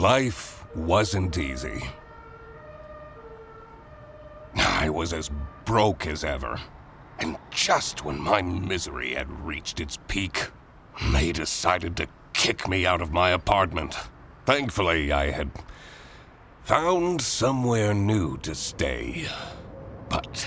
Life wasn't easy. I was as broke as ever. And just when my misery had reached its peak, they decided to kick me out of my apartment. Thankfully, I had found somewhere new to stay. But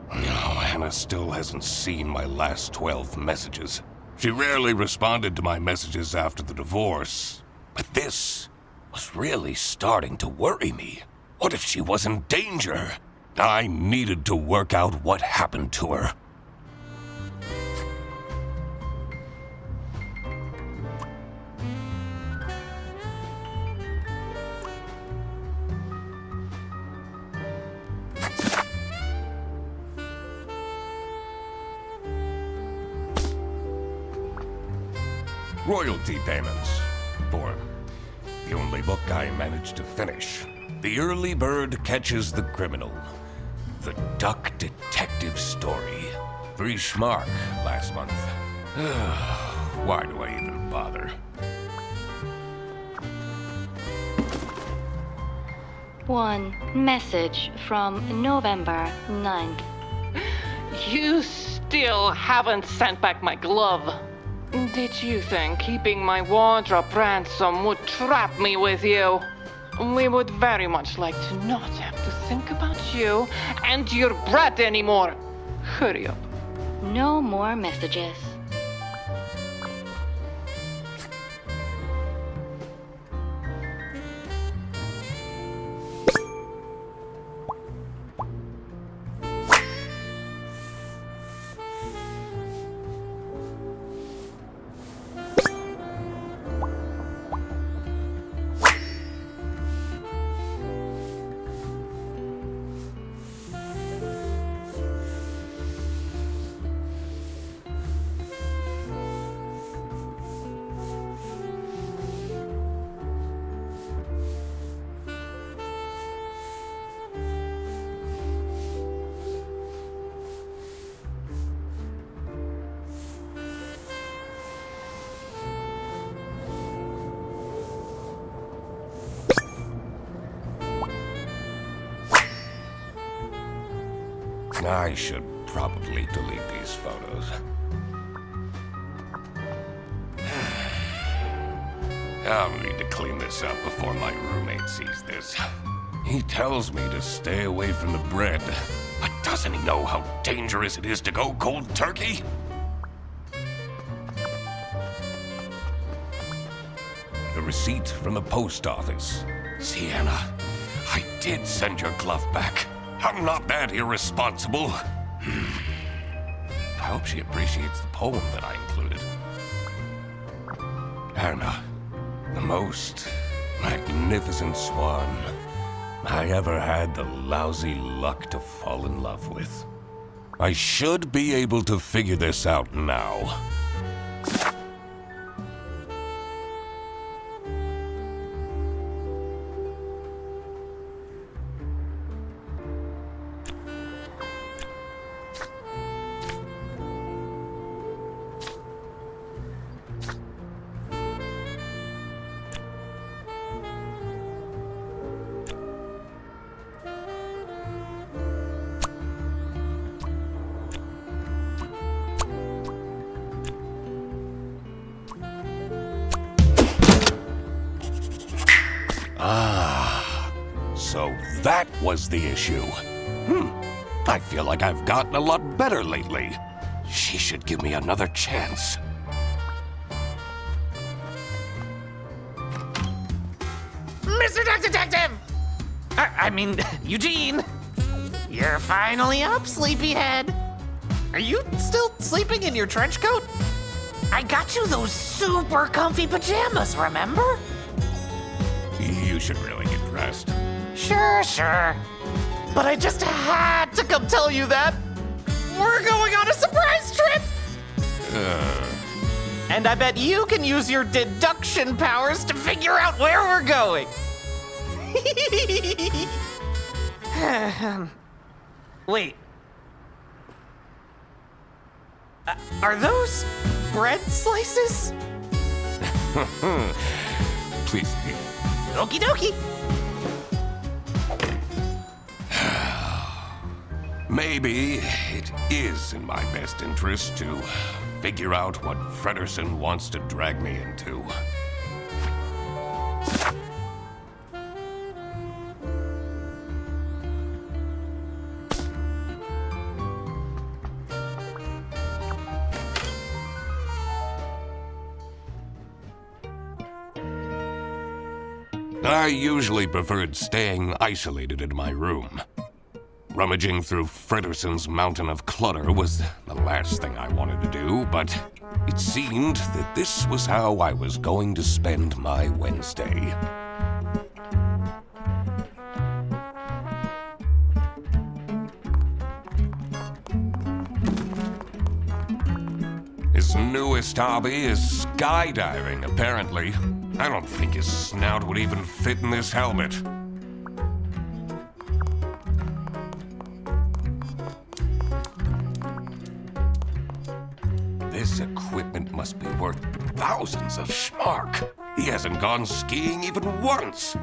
Hannah still hasn't seen my last 12 messages. She rarely responded to my messages after the divorce. But this was really starting to worry me. What if she was in danger? I needed to work out what happened to her. Royalty payments for the only book I managed to finish. The early bird catches the criminal. The Duck Detective story. 3 schmark last month. Why do I even bother? One message from November 9th. You still haven't sent back my glove. Did you think keeping my wardrobe ransom would trap me with you? We would very much like to not have to think about you and your brat anymore. Hurry up. No more messages. I should probably delete these photos. I'll need to clean this up before my roommate sees this. He tells me to stay away from the bread, but doesn't he know how dangerous it is to go cold turkey? The receipt from the post office. Sienna, I did send your glove back. I'm not that irresponsible. I hope she appreciates the poem that I included. Anna, the most magnificent swan I ever had the lousy luck to fall in love with. I should be able to figure this out now. So that was the issue. I feel like I've gotten a lot better lately. She should give me another chance. Mr. Duck Detective! I mean, Eugene! You're finally up, sleepyhead. Are you still sleeping in your trench coat? I got you those super comfy pajamas, remember? You should really get dressed. Sure. But I just had to come tell you that we're going on a surprise trip! And I bet you can use your deduction powers to figure out where we're going. Wait. Are those bread slices? Please Okie dokie. Maybe it is in my best interest to figure out what Fredersen wants to drag me into. I usually preferred staying isolated in my room. Rummaging through Fredersen's mountain of clutter was the last thing I wanted to do, but it seemed that this was how I was going to spend my Wednesday. His newest hobby is skydiving, apparently. I don't think his snout would even fit in this helmet. This equipment must be worth thousands of schmark. He hasn't gone skiing even once.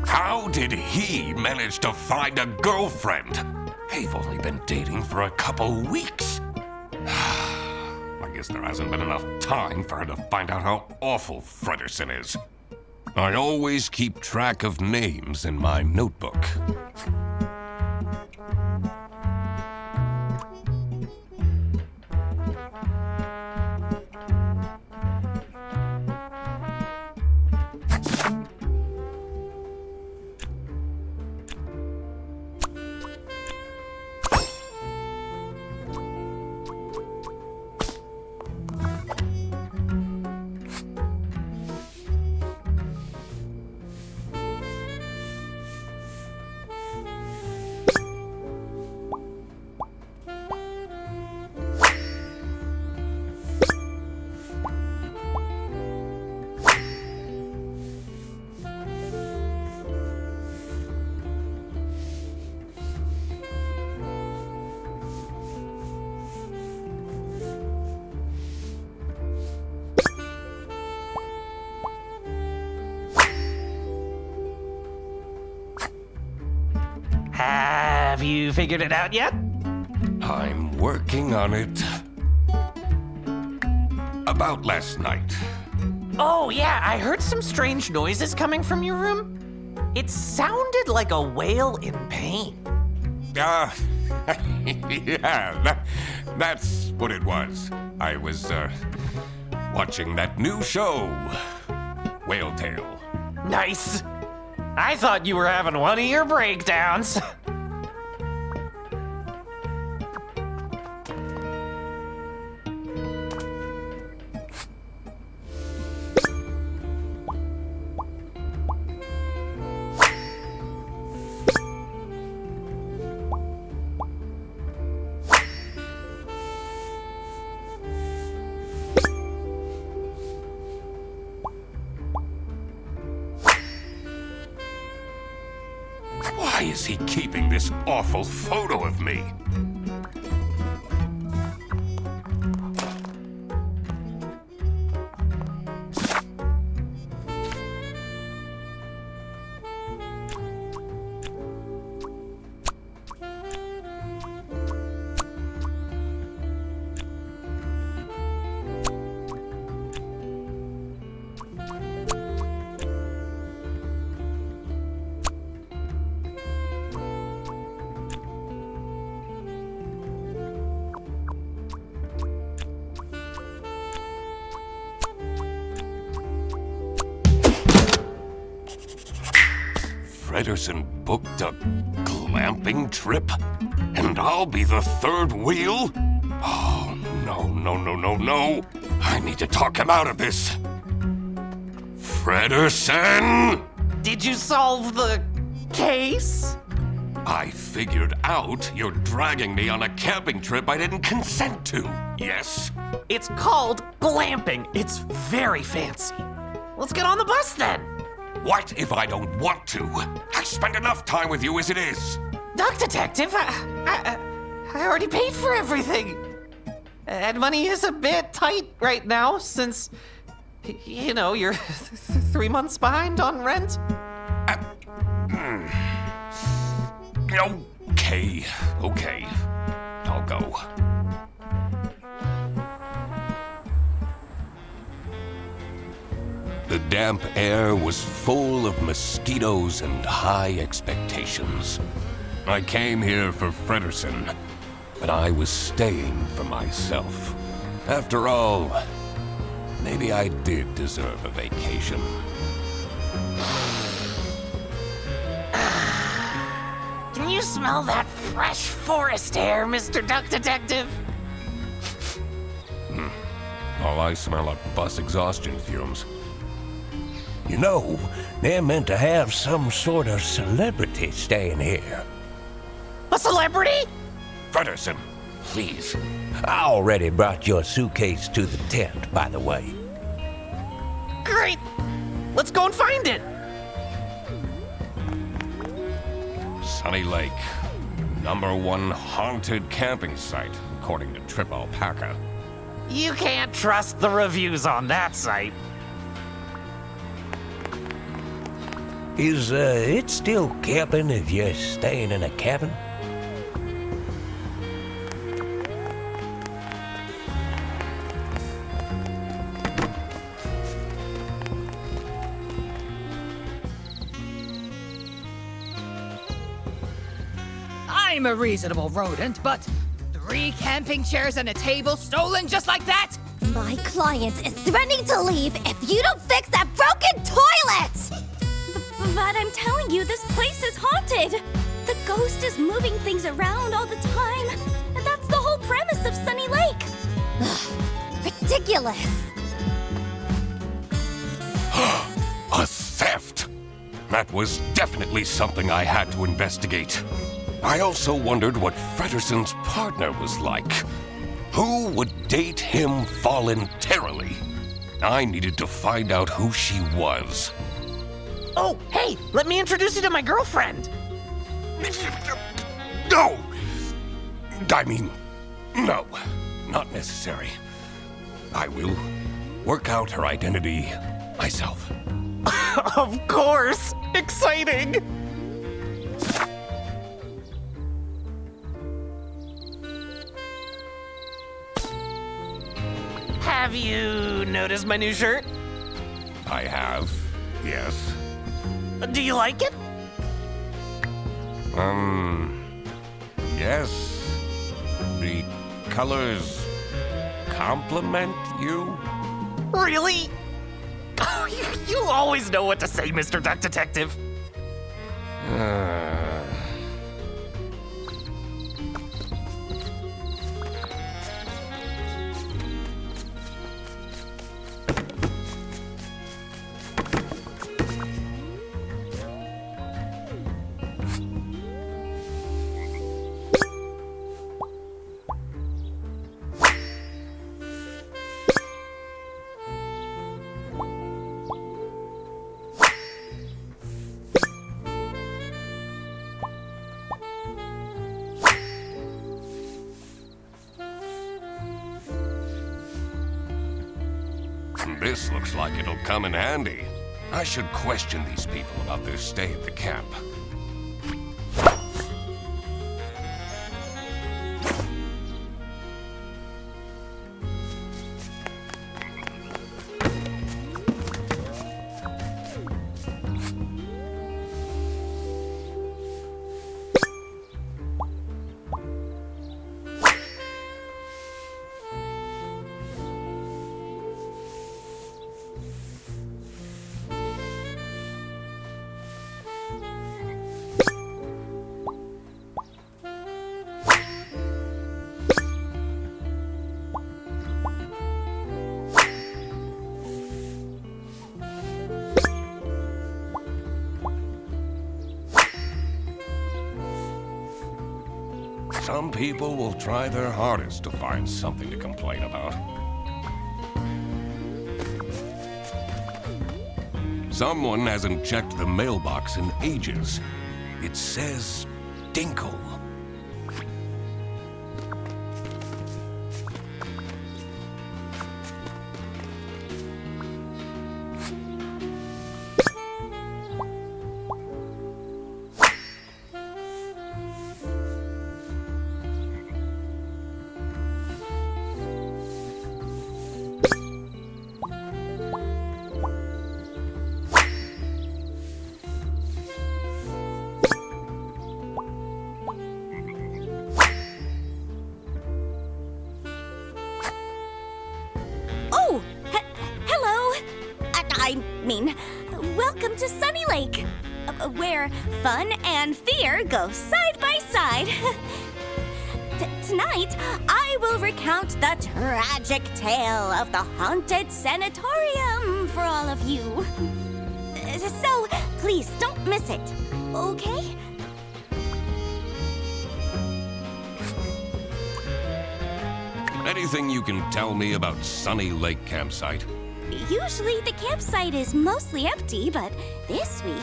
How did he manage to find a girlfriend? They've only been dating for a couple weeks. I guess there hasn't been enough time for her to find out how awful Fredersen is. I always keep track of names in my notebook. Have you figured it out yet? I'm working on it. About last night. Oh, yeah, I heard some strange noises coming from your room. It sounded like a whale in pain. Yeah, that's what it was. I was, watching that new show, Whale Tale. Nice. I thought you were having one of your breakdowns. Why is he keeping this awful photo of me? Fredersen booked a glamping trip? And I'll be the third wheel? Oh, no. I need to talk him out of this. Fredersen! Did you solve the case? I figured out you're dragging me on a camping trip I didn't consent to. Yes? It's called glamping. It's very fancy. Let's get on the bus then. What if I don't want to? I spend enough time with you as it is. Duck Detective, I already paid for everything. And money is a bit tight right now since, you know, you're 3 months behind on rent. Okay. I'll go. The damp air was full of mosquitoes and high expectations. I came here for Fredersen, but I was staying for myself. After all, maybe I did deserve a vacation. Can you smell that fresh forest air, Mr. Duck Detective? All I smell are bus exhaustion fumes. You know, they're meant to have some sort of celebrity staying here. A celebrity? Fredersen, please. I already brought your suitcase to the tent, by the way. Great. Let's go and find it. Sunny Lake, #1 haunted camping site, according to Trip Alpaca. You can't trust the reviews on that site. Is it still camping if you're staying in a cabin? I'm a reasonable rodent, but 3 camping chairs and a table stolen just like that? My client is threatening to leave if you don't fix that broken toilet! But I'm telling you, this place is haunted. The ghost is moving things around all the time. And that's the whole premise of Sunny Lake. Ridiculous. A theft! That was definitely something I had to investigate. I also wondered what Fredersen's partner was like. Who would date him voluntarily? I needed to find out who she was. Oh, hey, let me introduce you to my girlfriend. No! I mean, no, not necessary. I will work out her identity myself. Of course! Exciting! Have you noticed my new shirt? I have, yes. Do you like it? Yes. The colors compliment you? Really? Oh, you always know what to say, Mr. Duck Detective. This looks like it'll come in handy. I should question these people about their stay at the camp. Some people will try their hardest to find something to complain about. Someone hasn't checked the mailbox in ages. It says Dinkle. Oh, hello. I mean, welcome to Sunny Lake, where fun and fear go side by side. Tonight, I will recount the tragic tale of the haunted sanatorium for all of you. So, please don't miss it, okay? Anything you can tell me about Sunny Lake Campsite? Usually the campsite is mostly empty, but this week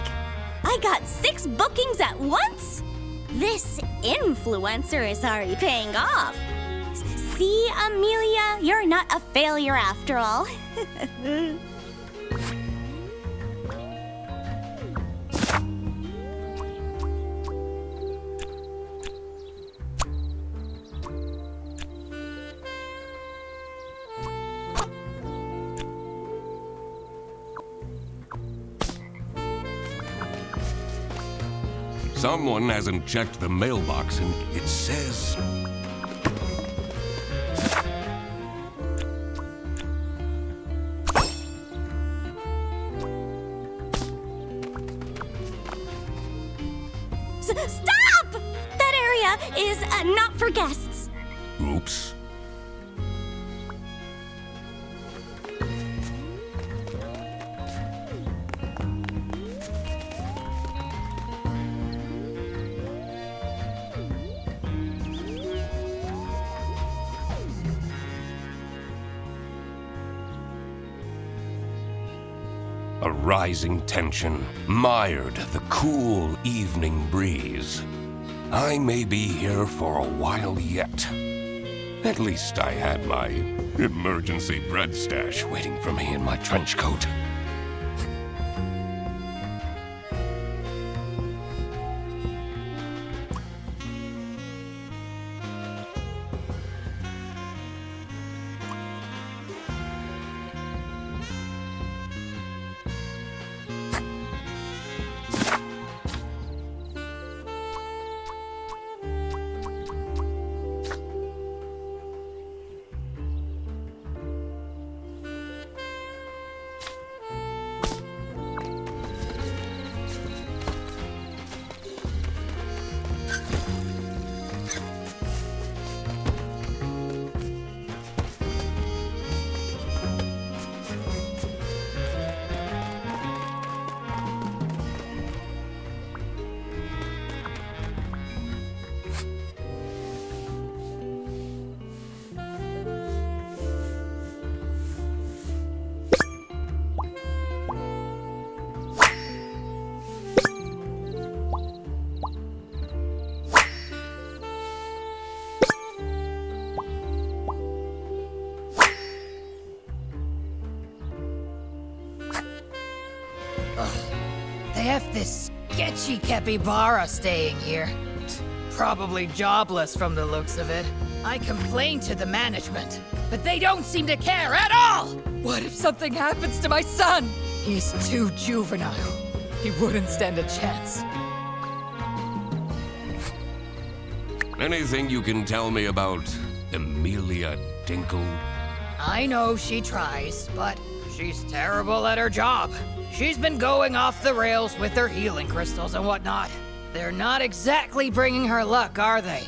I got 6 bookings at once. This influencer is already paying off. See, Amelia, you're not a failure after all. Someone hasn't checked the mailbox and it says... Stop! That area is not for guests. Oops. A rising tension mired the cool evening breeze. I may be here for a while yet. At least I had my emergency bread stash waiting for me in my trench coat. They have this sketchy capybara staying here. Probably jobless from the looks of it. I complained to the management, but they don't seem to care at all! What if something happens to my son? He's too juvenile. He wouldn't stand a chance. Anything you can tell me about Amelia Dinkle? I know she tries, but she's terrible at her job. She's been going off the rails with her healing crystals and whatnot. They're not exactly bringing her luck, are they?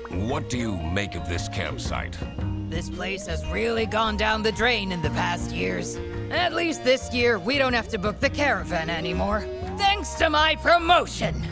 What do you make of this campsite? This place has really gone down the drain in the past years. At least this year, we don't have to book the caravan anymore. Thanks to my promotion!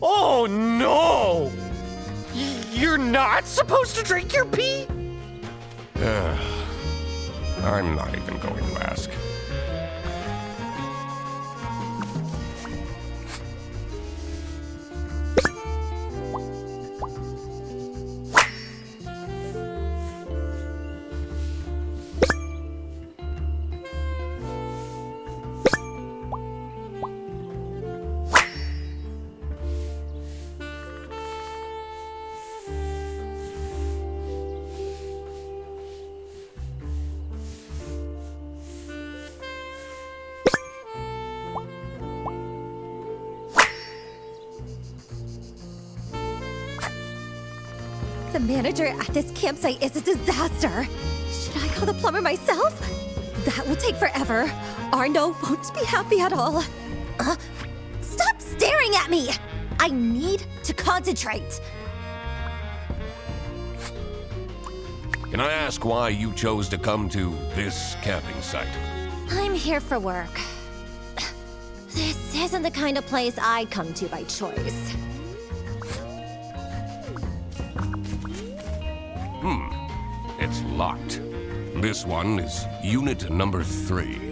Oh no! You're not supposed to drink your pee? I'm not even going to ask. The manager at this campsite is a disaster. Should I call the plumber myself? That will take forever. Arno won't be happy at all. Stop staring at me! I need to concentrate. Can I ask why you chose to come to this camping site? I'm here for work. This isn't the kind of place I come to by choice. It's locked. This one is unit number 3.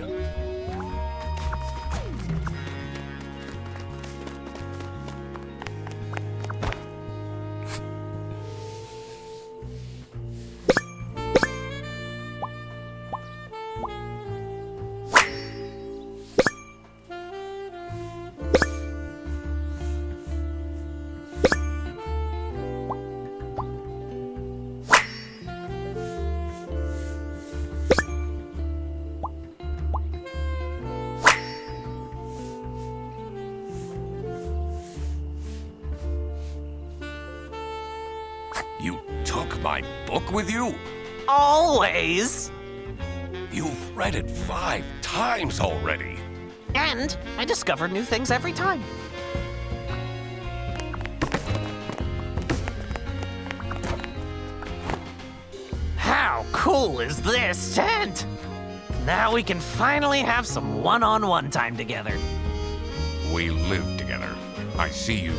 You took my book with you? Always! You've read it 5 times already. And I discover new things every time. How cool is this tent? Now we can finally have some one-on-one time together. We live together. I see you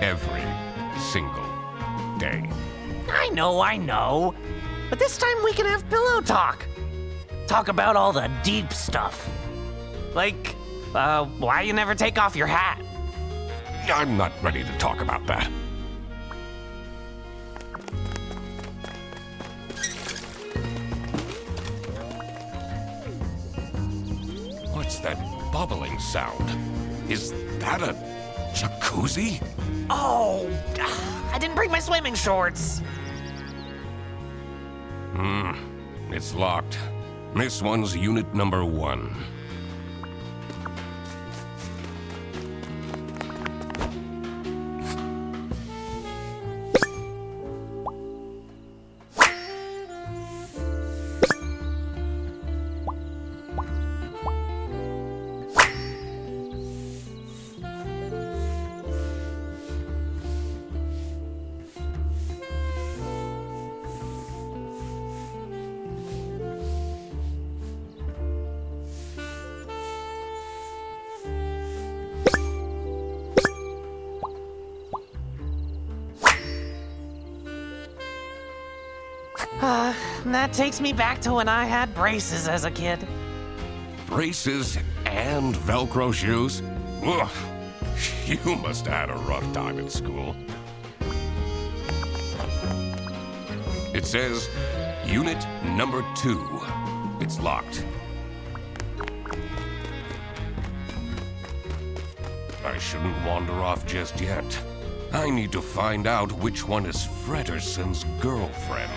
every single day. I know. But this time we can have pillow talk. Talk about all the deep stuff. Like, why you never take off your hat? I'm not ready to talk about that. What's that bubbling sound? Is that a jacuzzi? Oh, I didn't bring my swimming shorts. It's locked. This one's unit number 1. That takes me back to when I had braces as a kid. Braces and Velcro shoes? Ugh. You must have had a rough time in school. It says unit number 2. It's locked. I shouldn't wander off just yet. I need to find out which one is Frederson's girlfriend.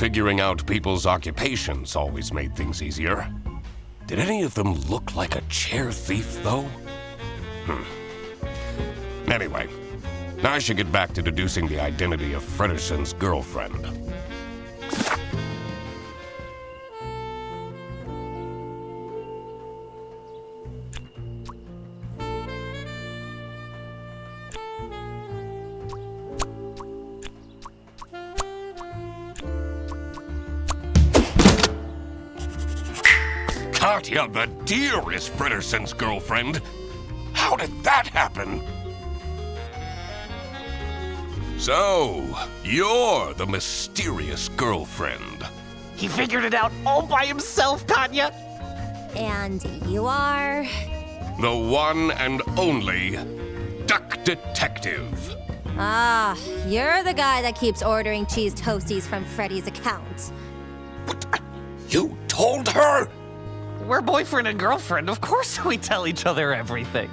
Figuring out people's occupations always made things easier. Did any of them look like a chair thief, though? Anyway, I should get back to deducing the identity of Fredersen's girlfriend. Katya the deer is Fredersen's girlfriend. How did that happen? So, you're the mysterious girlfriend. He figured it out all by himself, Katya. And you are? The one and only Duck Detective. Ah, you're the guy that keeps ordering cheese toasties from Freddy's account. What? You told her? We're boyfriend and girlfriend. Of course we tell each other everything.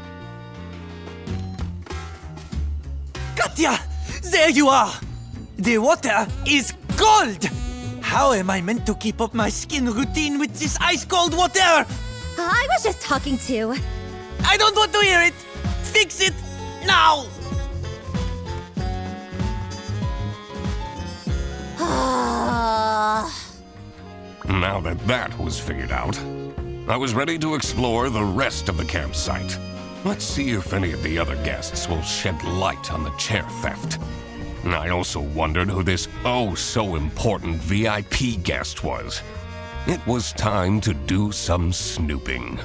Katya! There you are! The water is cold! How am I meant to keep up my skin routine with this ice-cold water? I was just talking to. I don't want to hear it! Fix it now! Now that that was figured out, I was ready to explore the rest of the campsite. Let's see if any of the other guests will shed light on the chair theft. I also wondered who this oh-so-important VIP guest was. It was time to do some snooping.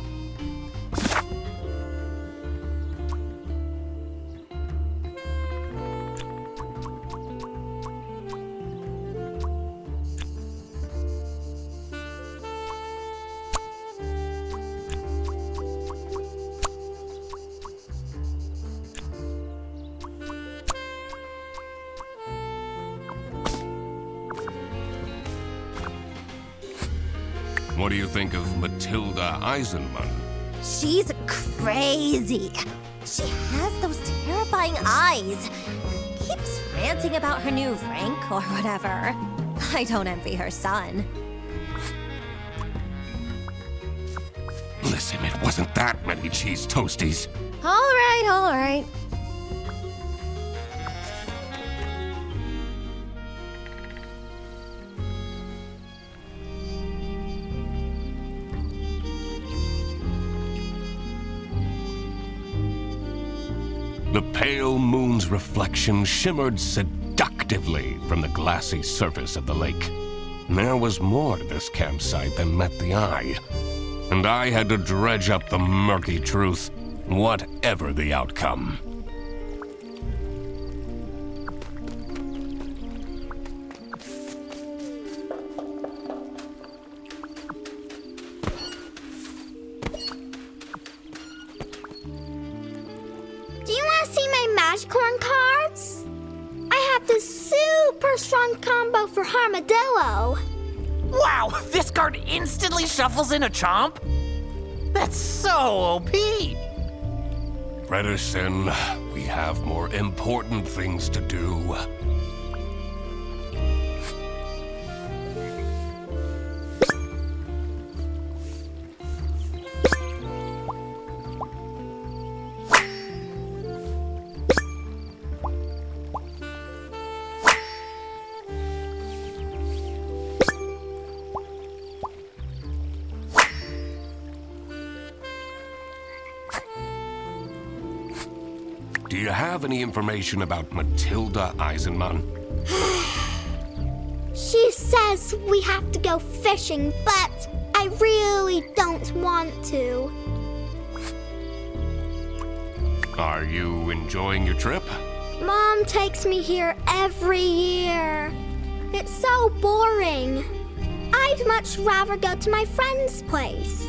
What do you think of Matilda Eisenman? She's crazy. She has those terrifying eyes. Keeps ranting about her new rank or whatever. I don't envy her son. Listen, it wasn't that many cheese toasties. All right, all right. The pale moon's reflection shimmered seductively from the glassy surface of the lake. There was more to this campsite than met the eye, and I had to dredge up the murky truth, whatever the outcome. Do you want to see my Magicorn cards? I have this super strong combo for Armadillo. Wow, this card instantly shuffles in a chomp? That's so OP! Fredersen, we have more important things to do. Do you have any information about Matilda Eisenman? She says we have to go fishing, but I really don't want to. Are you enjoying your trip? Mom takes me here every year. It's so boring. I'd much rather go to my friend's place.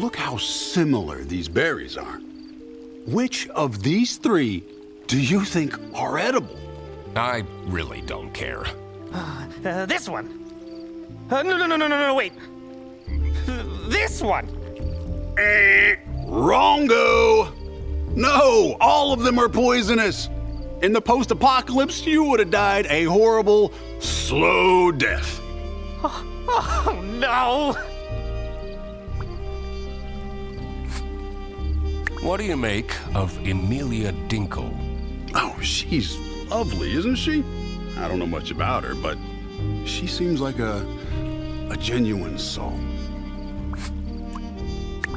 look how similar these berries are. Which of these three do you think are edible? I really don't care. This one. No, wait. This one. Wrongo! No, all of them are poisonous. In the post-apocalypse, you would have died a horrible, slow death. Oh no! What do you make of Emilia Dinkle? Oh, she's lovely, isn't she? I don't know much about her, but she seems like a genuine soul.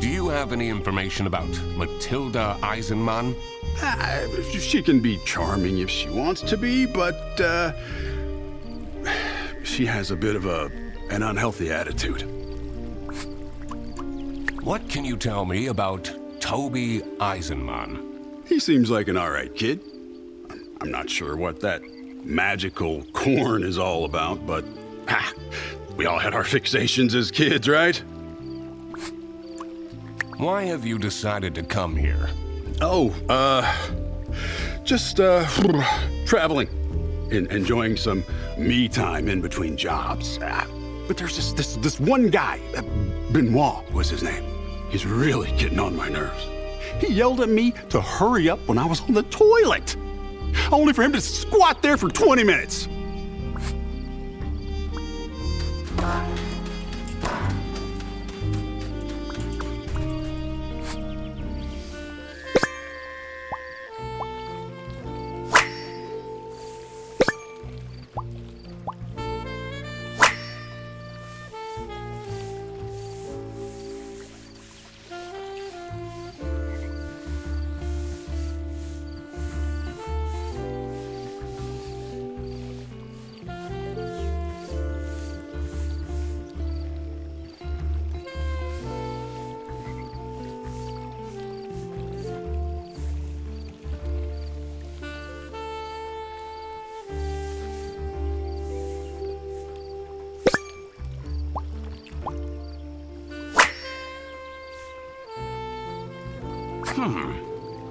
Do you have any information about Matilda Eisenman? She can be charming if she wants to be, but she has a bit of an unhealthy attitude. What can you tell me about Toby Eisenman? He seems like an all right kid. I'm not sure what that magical corn is all about, but we all had our fixations as kids, right? Why have you decided to come here? Oh, just traveling, enjoying some me time in between jobs. But there's this one guy, Benoit was his name. He's really getting on my nerves. He yelled at me to hurry up when I was on the toilet, only for him to squat there for 20 minutes.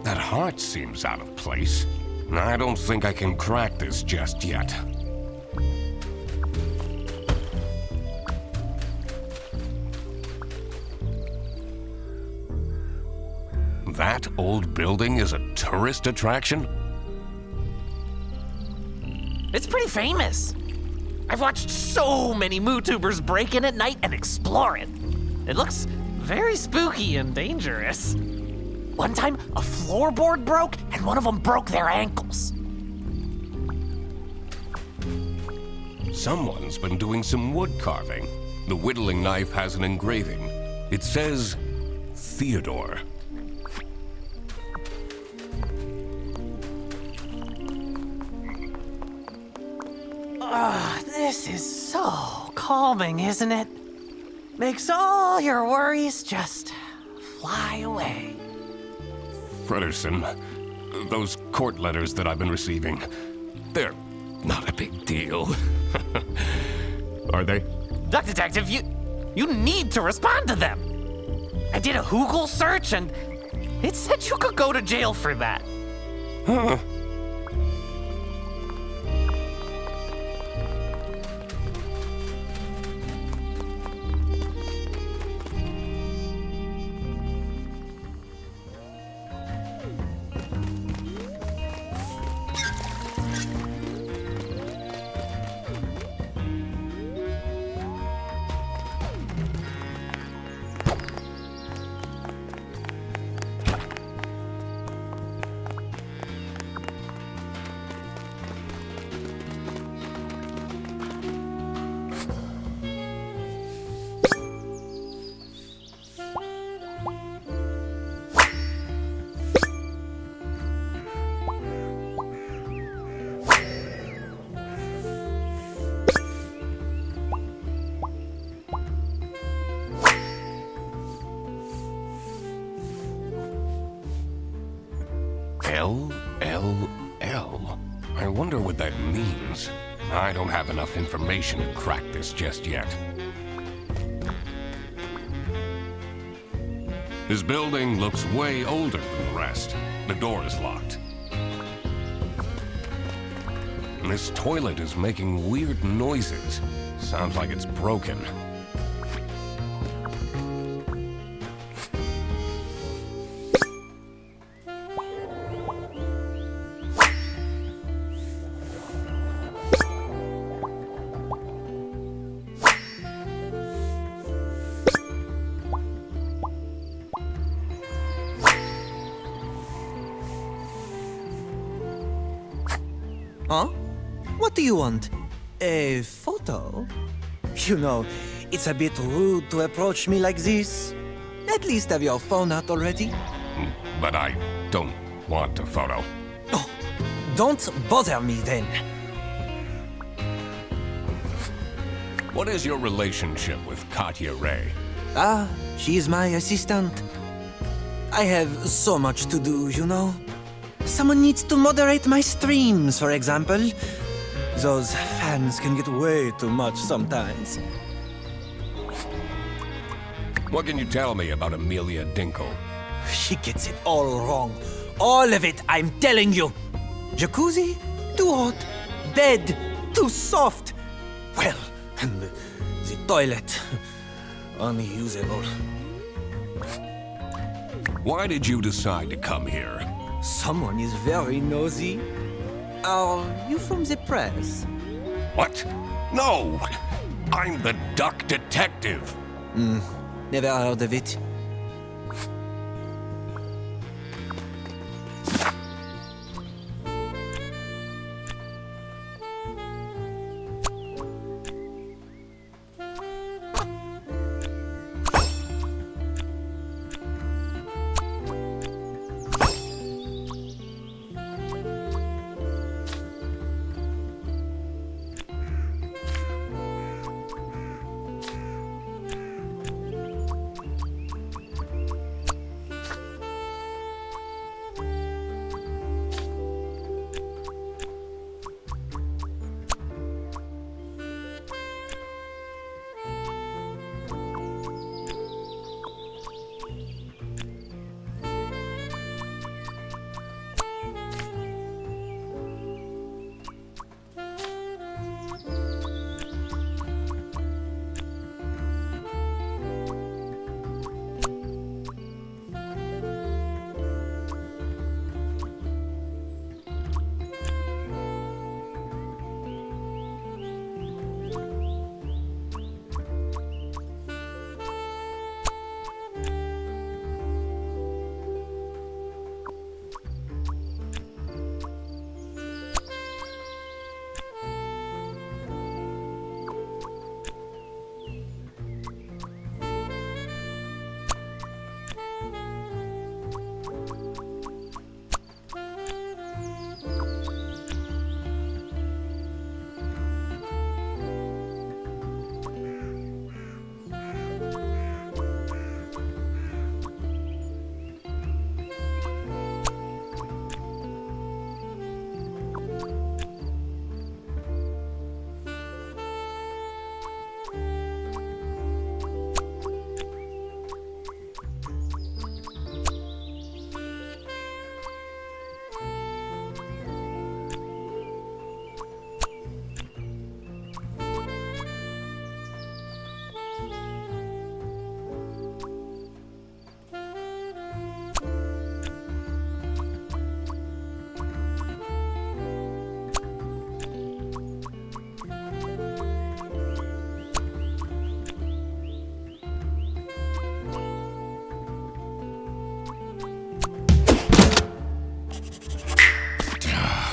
That heart seems out of place. I don't think I can crack this just yet. That old building is a tourist attraction? It's pretty famous. I've watched so many MooTubers break in at night and explore it. It looks very spooky and dangerous. One time, a floorboard broke, and one of them broke their ankles. Someone's been doing some wood carving. The whittling knife has an engraving. It says, Theodore. This is so calming, isn't it? Makes all your worries just fly away. Frederson, those court letters that I've been receiving, they're not a big deal. Are they? Duck Detective, you need to respond to them. I did a Google search and it said you could go to jail for that. Huh. L. I wonder what that means. I don't have enough information to crack this just yet. His building looks way older than the rest. The door is locked. This toilet is making weird noises. Sounds like it's broken. Huh? What do you want? A photo? You know, it's a bit rude to approach me like this. At least have your phone out already. But I don't want a photo. Oh, don't bother me then. What is your relationship with Katya Ray? Ah, she's my assistant. I have so much to do, you know. Someone needs to moderate my streams, for example. Those fans can get way too much sometimes. What can you tell me about Amelia Dinkle? She gets it all wrong. All of it, I'm telling you. Jacuzzi? Too hot. Bed? Too soft. Well, and the toilet? Unusable. Why did you decide to come here? Someone is very nosy. Are you from the press? What? No! I'm the Duck Detective! Never heard of it.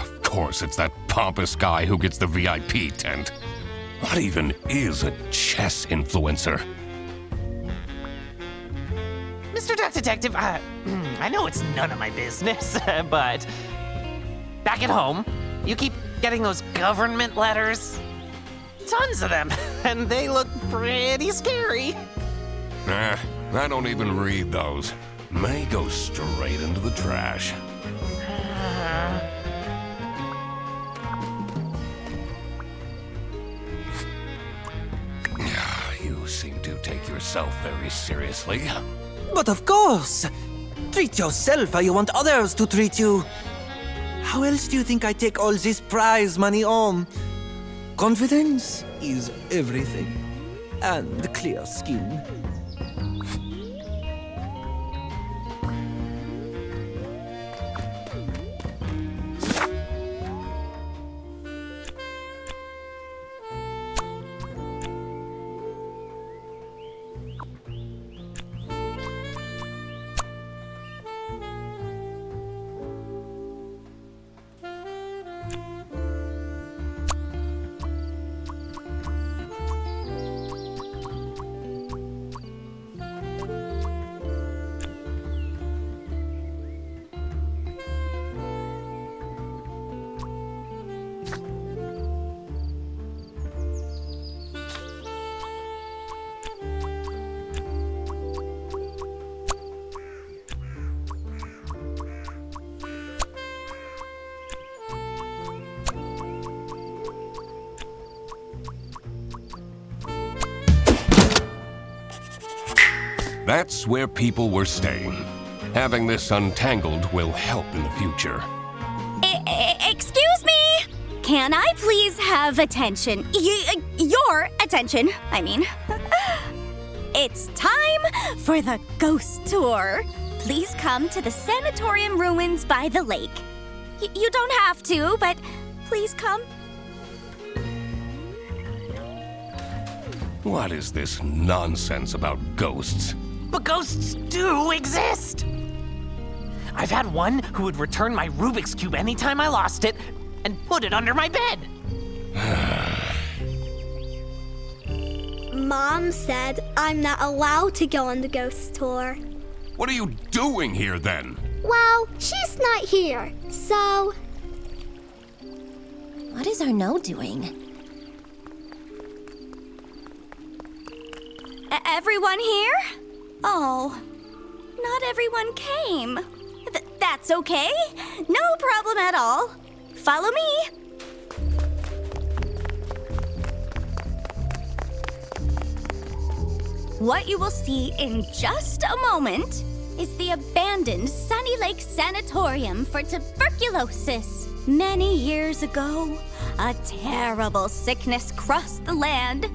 Of course, it's that pompous guy who gets the VIP tent. What even is a chess influencer? Mr. Duck Detective, I know it's none of my business, but back at home, you keep getting those government letters. Tons of them, and they look pretty scary. Nah, I don't even read those. May go straight into the trash. You seem to take yourself very seriously. But of course! Treat yourself how you want others to treat you. How else do you think I take all this prize money home? Confidence is everything. And clear skin. That's where people were staying. Having this untangled will help in the future. Excuse me? Can I please have attention? Your attention, I mean. It's time for the ghost tour. Please come to the sanatorium ruins by the lake. You don't have to, but please come. What is this nonsense about ghosts? But ghosts do exist! I've had one who would return my Rubik's Cube anytime I lost it and put it under my bed. Mom said I'm not allowed to go on the ghost tour. What are you doing here then? Well, she's not here, so... What is Arnaud doing? Everyone here? Oh, not everyone came. That's okay. No problem at all. Follow me. What you will see in just a moment is the abandoned Sunny Lake Sanatorium for tuberculosis. Many years ago, a terrible sickness crossed the land.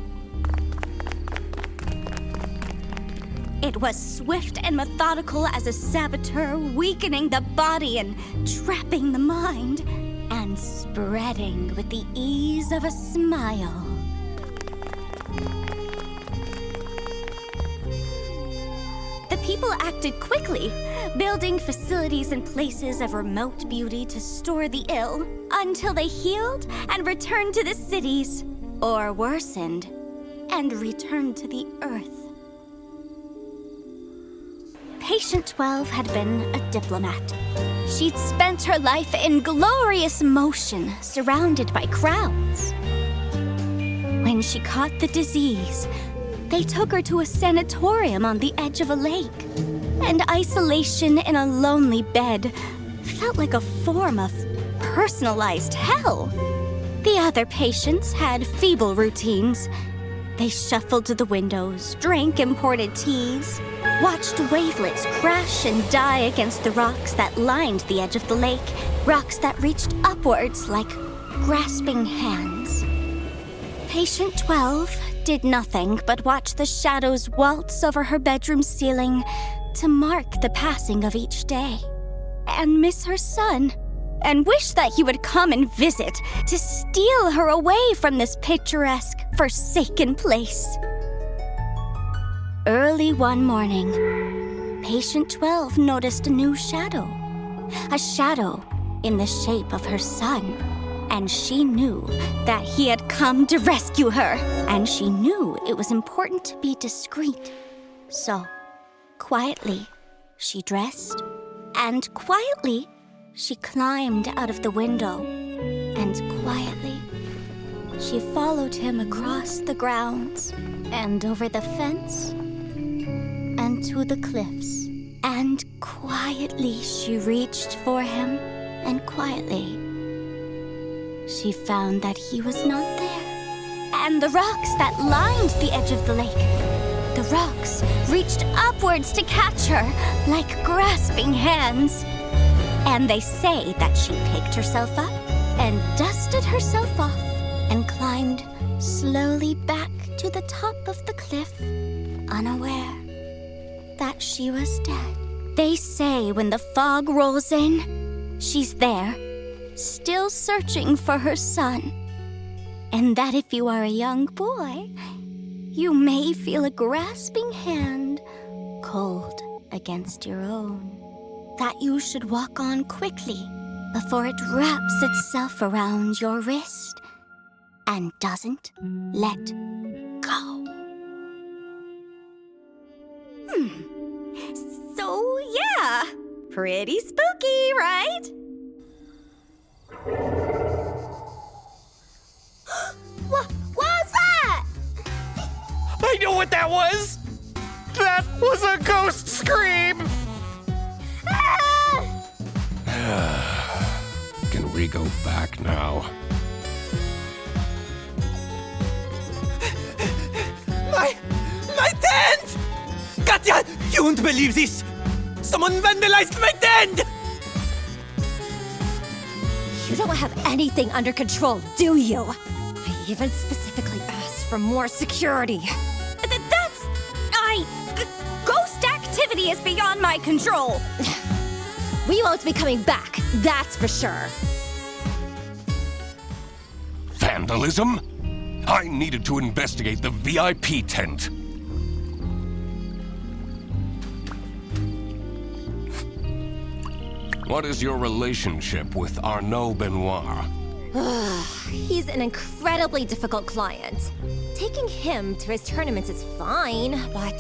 It was swift and methodical as a saboteur, weakening the body and trapping the mind, and spreading with the ease of a smile. The people acted quickly, building facilities in places of remote beauty to store the ill, until they healed and returned to the cities, or worsened and returned to the earth. Patient 12 had been a diplomat. She'd spent her life in glorious motion, surrounded by crowds. When she caught the disease, they took her to a sanatorium on the edge of a lake. And isolation in a lonely bed felt like a form of personalized hell. The other patients had feeble routines. They shuffled to the windows, drank imported teas, watched wavelets crash and die against the rocks that lined the edge of the lake, rocks that reached upwards like grasping hands. Patient 12 did nothing but watch the shadows waltz over her bedroom ceiling to mark the passing of each day, and miss her son, and wish that he would come and visit to steal her away from this picturesque, forsaken place. Early one morning, Patient 12 noticed a new shadow. A shadow in the shape of her son. And she knew that he had come to rescue her. And she knew it was important to be discreet. So, quietly, she dressed. And quietly, she climbed out of the window. And quietly, she followed him across the grounds. And over the fence. And to the cliffs. And quietly she reached for him, and quietly she found that he was not there. And the rocks that lined the edge of the lake, The rocks reached upwards to catch her like grasping hands. And they say that she picked herself up and dusted herself off and climbed slowly back to the top of the cliff, unaware that she was dead. They say when the fog rolls in, she's there, still searching for her son. And that if you are a young boy, you may feel a grasping hand cold against your own. That you should walk on quickly before it wraps itself around your wrist and doesn't let go. So, yeah, pretty spooky, right? What was that? I know what that was! That was a ghost scream! Can we go back now? My tent! Katya, you won't believe this! Someone vandalized my tent! You don't have anything under control, do you? I even specifically asked for more security. Ghost activity is beyond my control. We won't be coming back, that's for sure. Vandalism? I needed to investigate the VIP tent. What is your relationship with Arnaud Benoit? He's an incredibly difficult client. Taking him to his tournaments is fine, but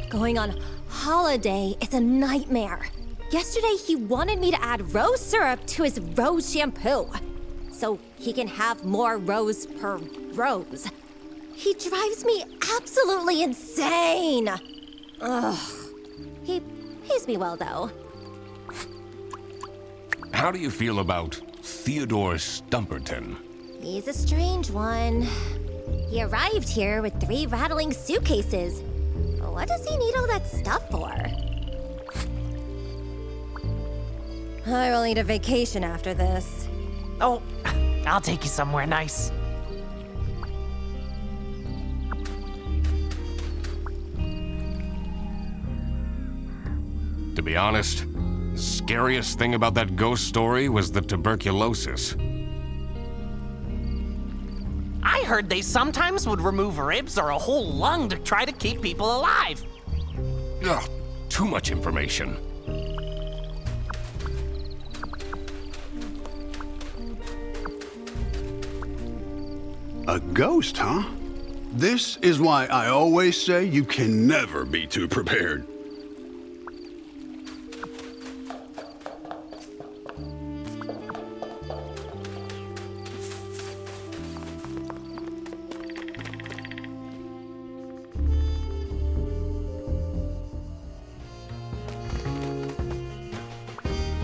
going on holiday is a nightmare. Yesterday, he wanted me to add rose syrup to his rose shampoo, so he can have more rose per rose. He drives me absolutely insane. Ugh. He pays me well, though. How do you feel about Theodore Stumperton? He's a strange one. He arrived here with 3 rattling suitcases. What does he need all that stuff for? I will need a vacation after this. Oh, I'll take you somewhere nice. To be honest, the scariest thing about that ghost story was the tuberculosis. I heard they sometimes would remove ribs or a whole lung to try to keep people alive. Ugh, too much information. A ghost, huh? This is why I always say you can never be too prepared.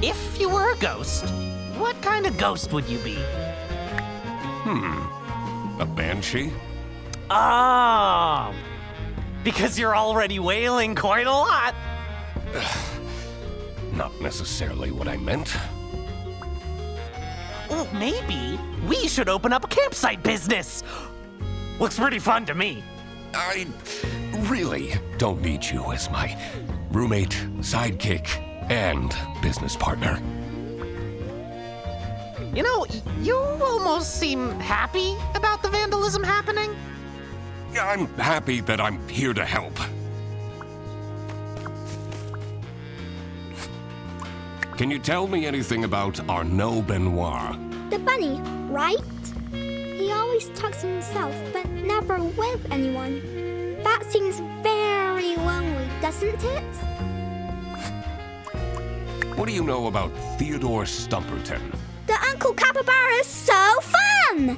If you were a ghost, what kind of ghost would you be? A banshee? Oh, because you're already wailing quite a lot. Not necessarily what I meant. Oh, maybe we should open up a campsite business. Looks pretty fun to me. I really don't need you as my roommate, sidekick, and business partner. You know, you almost seem happy about the vandalism happening. I'm happy that I'm here to help. Can you tell me anything about Arnaud Benoit? The bunny, right? He always talks to himself, but never with anyone. That seems very lonely, doesn't it? What do you know about Theodore Stumperton? The Uncle Capybara is so fun!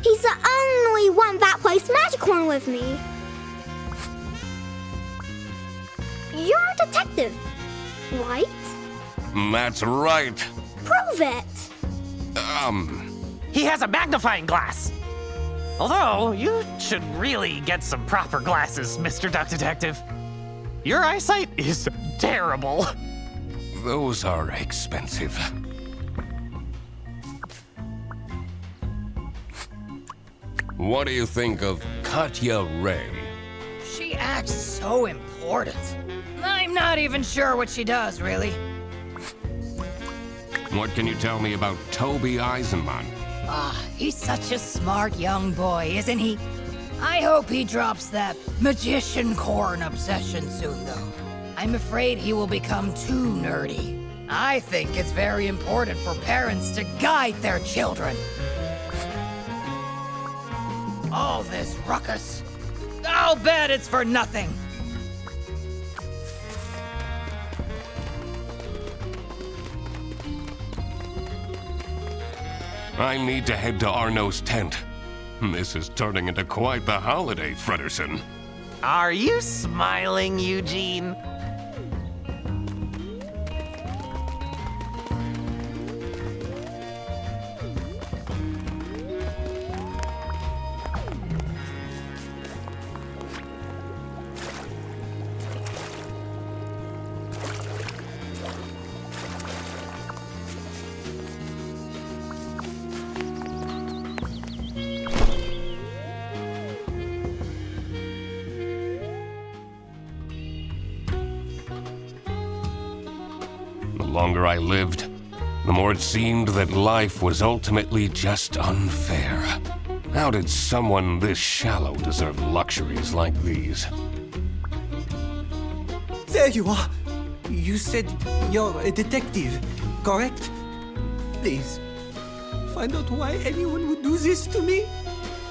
He's the only one that plays Magicorn with me. You're a detective, right? That's right. Prove it! He has a magnifying glass. Although, you should really get some proper glasses, Mr. Duck Detective. Your eyesight is terrible. Those are expensive. What do you think of Katya Ray? She acts so important. I'm not even sure what she does, really. What can you tell me about Toby Eisenman? He's such a smart young boy, isn't he? I hope he drops that magician corn obsession soon, though. I'm afraid he will become too nerdy. I think it's very important for parents to guide their children. All this ruckus. I'll bet it's for nothing. I need to head to Arno's tent. This is turning into quite the holiday, Frederson. Are you smiling, Eugene? The longer I lived, the more it seemed that life was ultimately just unfair. How did someone this shallow deserve luxuries like these? There you are. You said you're a detective, correct? Please, find out why anyone would do this to me.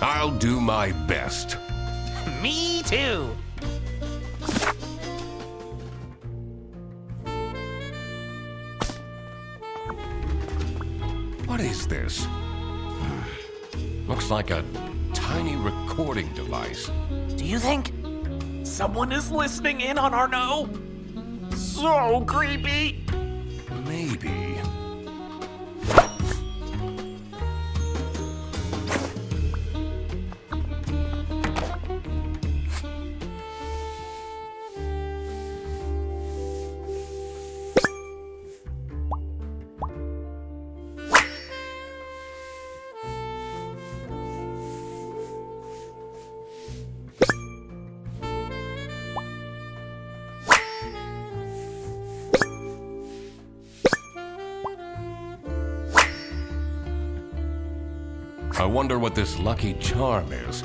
I'll do my best. Me too. What is this? Looks like a tiny recording device. Do you think someone is listening in on Arno? So creepy. Maybe. I wonder what this lucky charm is.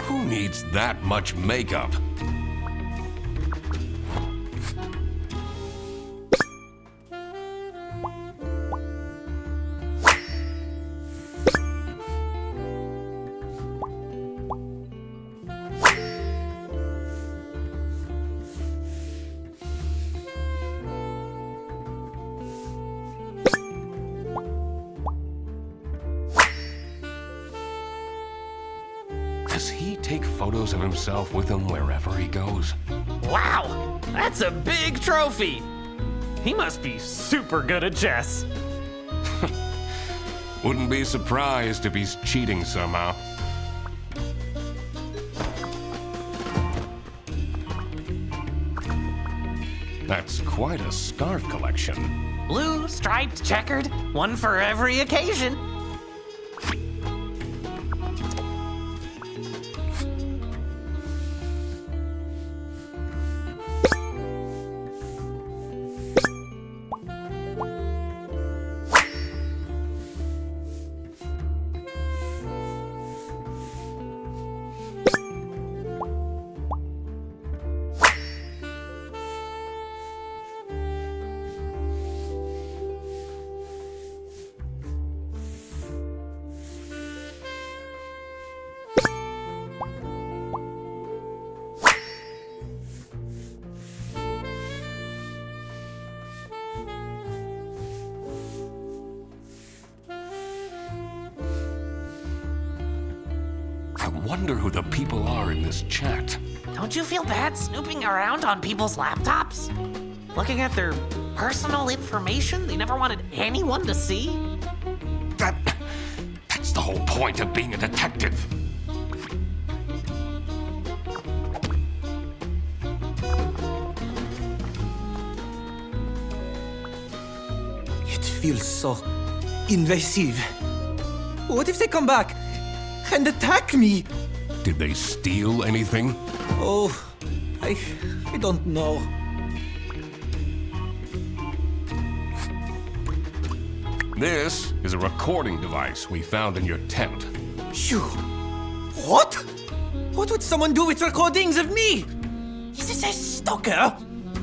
Who needs that much makeup? Does he take photos of himself with him wherever he goes? Wow, that's a big trophy. He must be super good at chess. Wouldn't be surprised if he's cheating somehow. That's quite a scarf collection. Blue, striped, checkered, one for every occasion. wonder who the people are in this chat. Don't you feel bad snooping around on people's laptops? Looking at their personal information they never wanted anyone to see? That's the whole point of being a detective. It feels so invasive. What if they come back and attack me? Did they steal anything? Oh, I don't know. This is a recording device we found in your tent. Phew. What? What would someone do with recordings of me? Is this a stalker?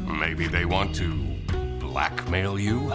Maybe they want to blackmail you?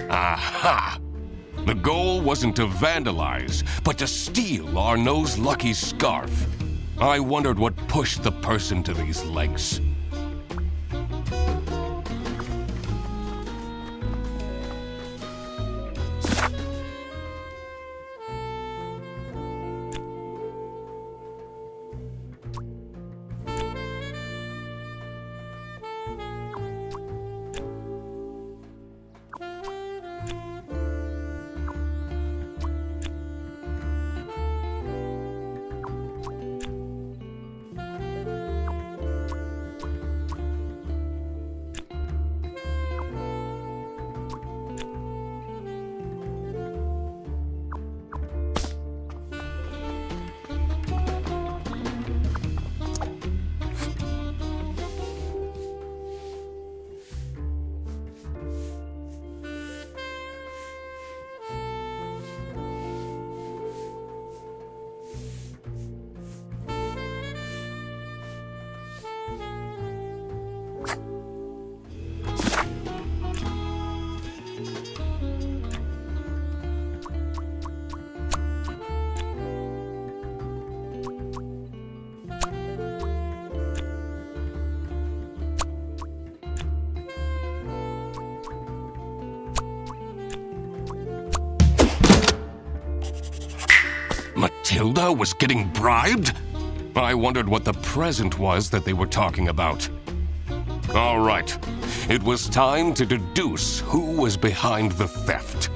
Aha! The goal wasn't to vandalize, but to steal Arnaud's lucky scarf. I wondered what pushed the person to these lengths. Matilda was getting bribed? I wondered what the present was that they were talking about. All right, it was time to deduce who was behind the theft.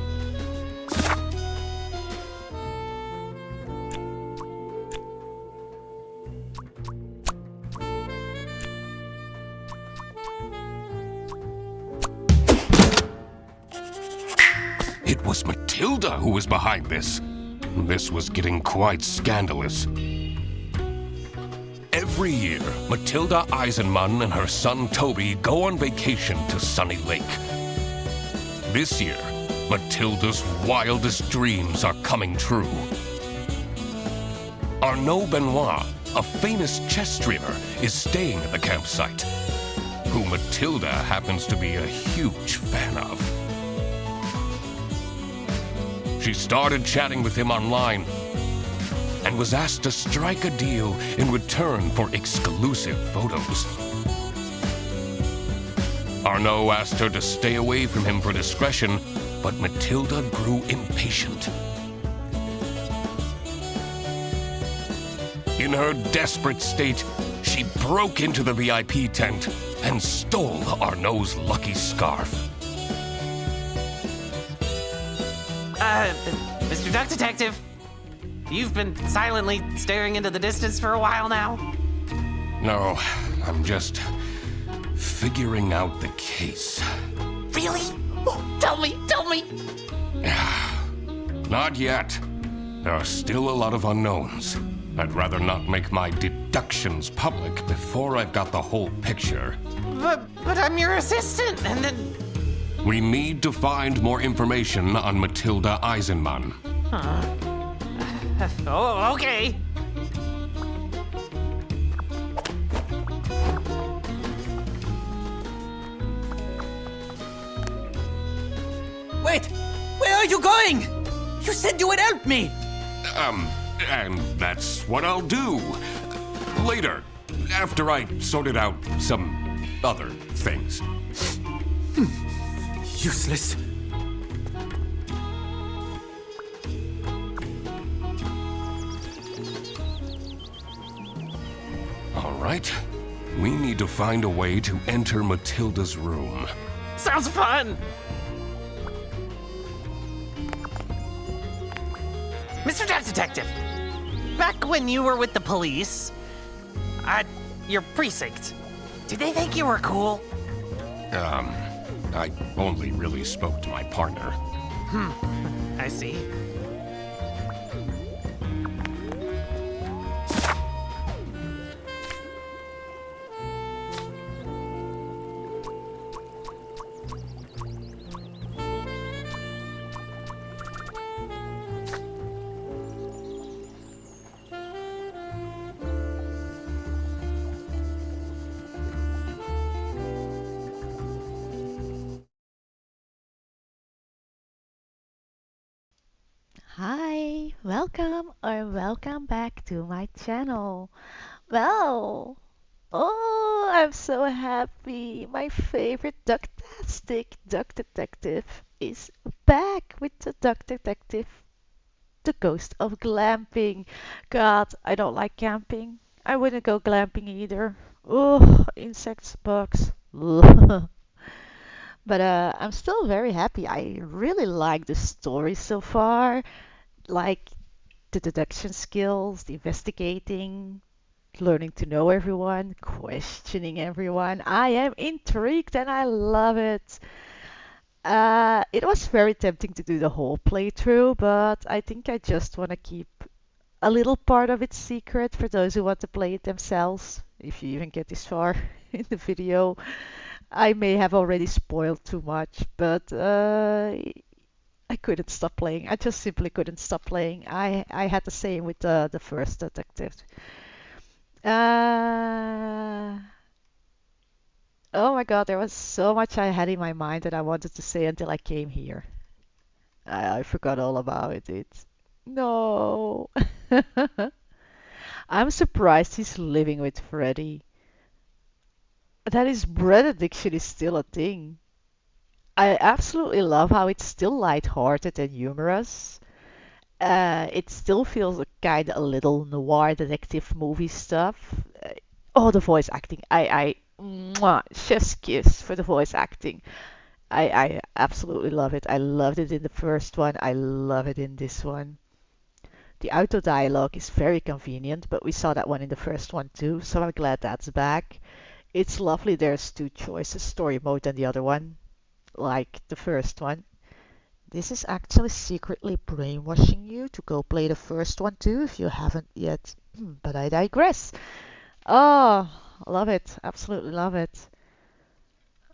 It was Matilda who was behind this. This was getting quite scandalous. Every year, Matilda Eisenman and her son Toby go on vacation to Sunny Lake. This year, Matilda's wildest dreams are coming true. Arnaud Benoit, a famous chess streamer, is staying at the campsite, who Matilda happens to be a huge fan of. She started chatting with him online and was asked to strike a deal in return for exclusive photos. Arnaud asked her to stay away from him for discretion, but Matilda grew impatient. In her desperate state, she broke into the VIP tent and stole Arnaud's lucky scarf. Mr. Duck Detective, you've been silently staring into the distance for a while now? No, I'm just figuring out the case. Really? Oh, tell me! Not yet. There are still a lot of unknowns. I'd rather not make my deductions public before I've got the whole picture. But I'm your assistant, and then... We need to find more information on Matilda Eisenman. Oh, okay. Wait! Where are you going? You said you would help me! And that's what I'll do. Later, after I sorted out some other things. Useless. All right. We need to find a way to enter Matilda's room. Sounds fun! Mr. Duck Detective, back when you were with the police, at your precinct, did they think you were cool? I only really spoke to my partner. I see. Hi, welcome or welcome back to my channel. Well, oh, I'm so happy. My favorite ducktastic duck detective is back with the Duck Detective, the Ghost of Glamping. God, I don't like camping. I wouldn't go glamping either. Oh, insects, bugs. Ugh. But I'm still very happy. I really like the story so far. Like the deduction skills, the investigating, learning to know everyone, questioning everyone. I am intrigued and I love it. It was very tempting to do the whole playthrough, but I think I just want to keep a little part of it secret for those who want to play it themselves. If you even get this far in the video, I may have already spoiled too much, but I couldn't stop playing. I just simply couldn't stop playing. I had the same with the first detective. Uh, oh my god, there was so much I had in my mind that I wanted to say until I came here. I forgot all about it. No. I'm surprised he's living with Freddy. That his bread addiction is still a thing. I absolutely love how it's still lighthearted and humorous. It still feels kind of a little noir detective movie stuff. Oh, the voice acting. Mwah, chef's kiss for the voice acting. I absolutely love it. I loved it in the first one. I love it in this one. The auto dialogue is very convenient, but we saw that one in the first one too, so I'm glad that's back. It's lovely there's two choices, story mode and the other one, like the first one. This is actually secretly brainwashing you to go play the first one too if you haven't yet. But I digress. Oh, love it. Absolutely love it.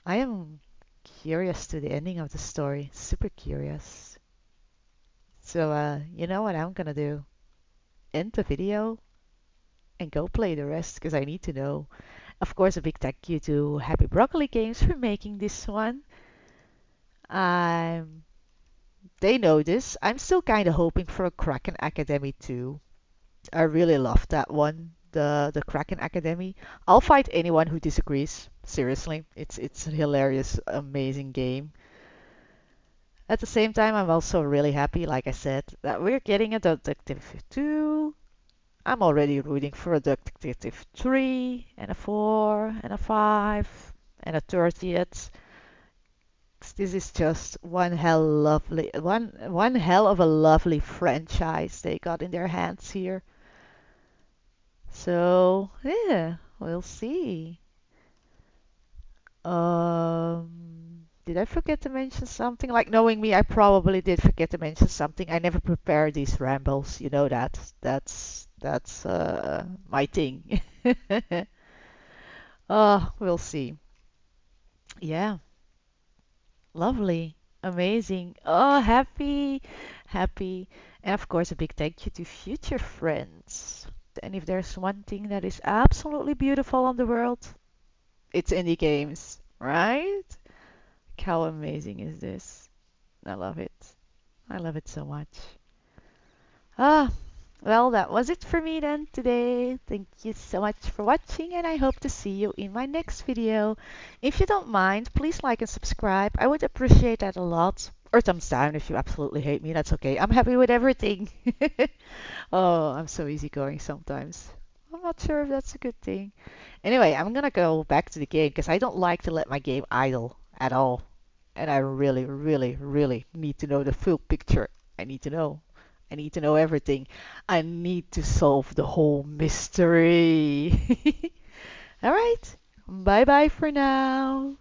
I am curious to the ending of the story. Super curious. So, you know what I'm gonna do? End the video and go play the rest because I need to know. Of course, a big thank you to Happy Broccoli Games for making this one. They know this. I'm still kind of hoping for a Kraken Academy too. I really love that one, the Kraken Academy. I'll fight anyone who disagrees. Seriously, it's a hilarious, amazing game. At the same time, I'm also really happy, like I said, that we're getting a Detective 2. I'm already rooting for a Detective 3 and a 4 and a 5 and a 30th. This is just one hell of a lovely franchise they got in their hands here. So yeah, we'll see. Did I forget to mention something? Like knowing me, I probably did forget to mention something. I never prepare these rambles, you know that. That's my thing. Oh, we'll see. Yeah, lovely, amazing. Oh, happy, happy. And of course, a big thank you to future friends. And if there's one thing that is absolutely beautiful on the world, it's indie games, right? How amazing is this? I love it. I love it so much. Ah, well, that was it for me then today. Thank you so much for watching, and I hope to see you in my next video. If you don't mind, please like and subscribe. I would appreciate that a lot. Or thumbs down if you absolutely hate me. That's okay. I'm happy with everything. Oh, I'm so easygoing sometimes. I'm not sure if that's a good thing. Anyway, I'm gonna go back to the game because I don't like to let my game idle at all. And I really, really, really need to know the full picture. I need to know. I need to know everything. I need to solve the whole mystery. Alright, bye bye for now.